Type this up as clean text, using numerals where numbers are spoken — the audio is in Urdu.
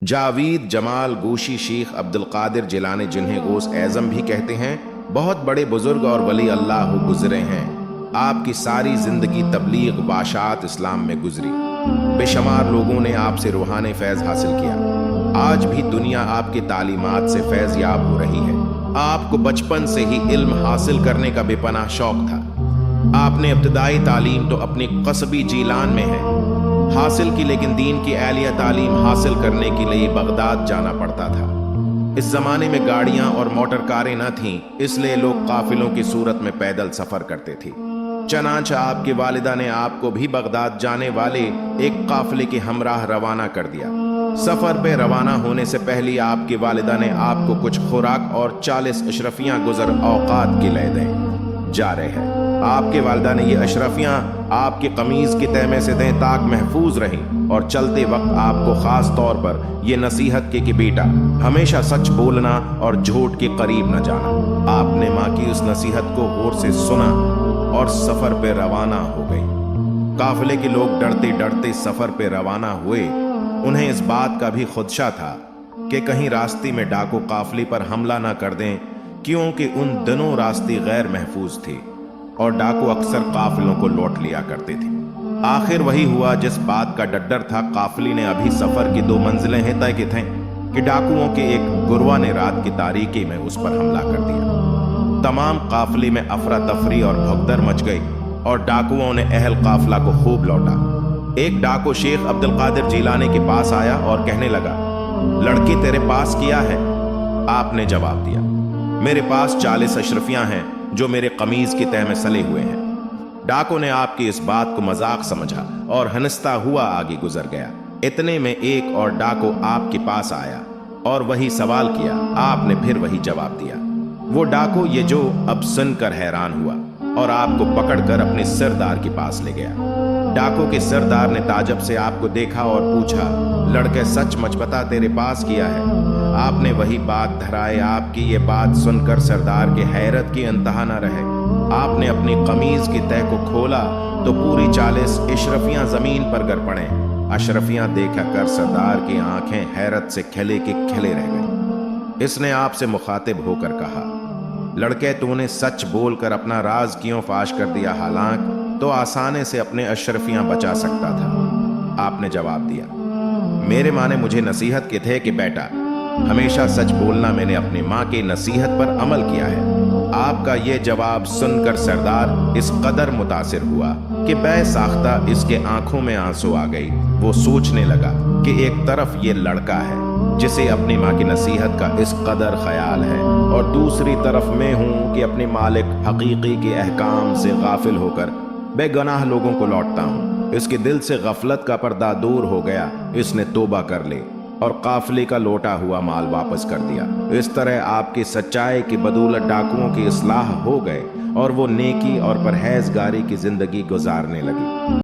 جاوید جمال گوشی شیخ عبد القادر جیلانی جنہیں غوث اعظم بھی کہتے ہیں، بہت بڑے بزرگ اور ولی اللہ گزرے ہیں۔ آپ کی ساری زندگی تبلیغ و اشاعت اسلام میں گزری۔ بے شمار لوگوں نے آپ سے روحانی فیض حاصل کیا۔ آج بھی دنیا آپ کی تعلیمات سے فیض یاب ہو رہی ہے۔ آپ کو بچپن سے ہی علم حاصل کرنے کا بے پناہ شوق تھا۔ آپ نے ابتدائی تعلیم تو اپنی قصبی جیلان میں ہے حاصل کی، لیکن دین کی اعلیٰ تعلیم حاصل کرنے کے لیے بغداد جانا پڑتا تھا۔ اس زمانے میں گاڑیاں اور موٹر کاریں نہ تھیں، اس لیے لوگ قافلوں کی صورت میں پیدل سفر کرتے تھے۔ چنانچہ آپ کی والدہ نے آپ کو بھی بغداد جانے والے ایک قافلے کے ہمراہ روانہ کر دیا۔ سفر پہ روانہ ہونے سے پہلے آپ کی والدہ نے آپ کو کچھ خوراک اور 40 اشرفیاں گزر اوقات کے لے دیں۔ جا رہے ہیں آپ کے والدہ نے یہ اشرفیاں آپ کی قمیض کی تہ میں سے دیں تاکہ محفوظ رہیں، اور چلتے وقت آپ کو خاص طور پر یہ نصیحت کی کہ بیٹا ہمیشہ سچ بولنا اور جھوٹ کے قریب نہ جانا۔ آپ نے ماں کی اس نصیحت کو غور سے سنا اور سفر پہ روانہ ہو گئی۔ قافلے کے لوگ ڈرتے ڈرتے سفر پہ روانہ ہوئے۔ انہیں اس بات کا بھی خدشہ تھا کہ کہیں راستے میں ڈاکو قافلے پر حملہ نہ کر دیں، کیونکہ ان دنوں راستے غیر محفوظ تھے اور ڈاکو اکثر قافلوں کو لوٹ لیا کرتے تھے۔ آخر وہی ہوا جس بات کا ڈر تھا۔ قافلے نے ابھی سفر کی 2 منزلیں ہی طے کی تھیں کہ ڈاکوؤں کے ایک گروہ نے رات کی تاریکی میں اس پر حملہ کر دیا۔ تمام قافلے میں افراتفری اور بھگدڑ مچ گئی اور ڈاکوؤں نے اہل قافلہ کو خوب لوٹا۔ ایک ڈاکو شیخ عبد القادر جیلانی کے پاس آیا اور کہنے لگا، لڑکی تیرے پاس کیا ہے؟ آپ نے جواب دیا، میرے پاس 40 اشرفیاں ہیں جو میرے قمیض کی تہ میں سلے ہوئے ہیں۔ ڈاکو نے آپ کی اس بات کو مذاق سمجھا اور ہنستا ہوا آگے گزر گیا۔ اتنے میں ایک اور ڈاکو آپ کے پاس آیا اور وہی سوال کیا۔ آپ نے پھر وہی جواب دیا۔ وہ ڈاکو یہ جو اب سن کر حیران ہوا اور آپ کو پکڑ کر اپنے سردار کے پاس لے گیا۔ ڈاکو کے سردار نے تعجب سے آپ کو دیکھا اور پوچھا، لڑکے سچ مچ بتا تیرے پاس کیا ہے؟ آپ نے وہی بات دہرائے۔ آپ کی یہ بات سن کر سردار کے حیرت کی انتہا نہ رہے۔ آپ نے اپنی قمیض کی تہ کو کھولا تو پوری 40 اشرفیاں زمین پر گر پڑیں۔ اشرفیاں دیکھ کر سردار کی آنکھیں حیرت سے کھلے کے کھلے رہ گئیں۔ اس نے آپ سے مخاطب ہو کر کہا، لڑکے تو نے سچ بول کر اپنا راز کیوں فاش کر دیا؟ حالانکہ تو آسانے سے اپنے اشرفیاں بچا سکتا تھا۔ آپ نے جواب دیا، میرے ماں نے مجھے نصیحت کی تھے کہ بیٹا ہمیشہ سچ بولنا، میں نے اپنی ماں کی نصیحت پر عمل کیا ہے۔ آپ کا یہ جواب سن کر سردار اس قدر متاثر ہوا کہ بے ساختہ اس کے آنکھوں میں آنسو آ گئی۔ وہ سوچنے لگا کہ ایک طرف یہ لڑکا ہے جسے اپنی ماں کی نصیحت کا اس قدر خیال ہے، اور دوسری طرف میں ہوں کہ اپنے مالک حقیقی کے احکام سے غافل ہو کر بے گناہ لوگوں کو لوٹتا ہوں۔ اس کے دل سے غفلت کا پردہ دور ہو گیا۔ اس نے توبہ کر لی اور قافلے کا لوٹا ہوا مال واپس کر دیا۔ اس طرح آپ کی سچائی کی بدولت ڈاکوؤں کی اصلاح ہو گئے اور وہ نیکی اور پرہیزگاری کی زندگی گزارنے لگی۔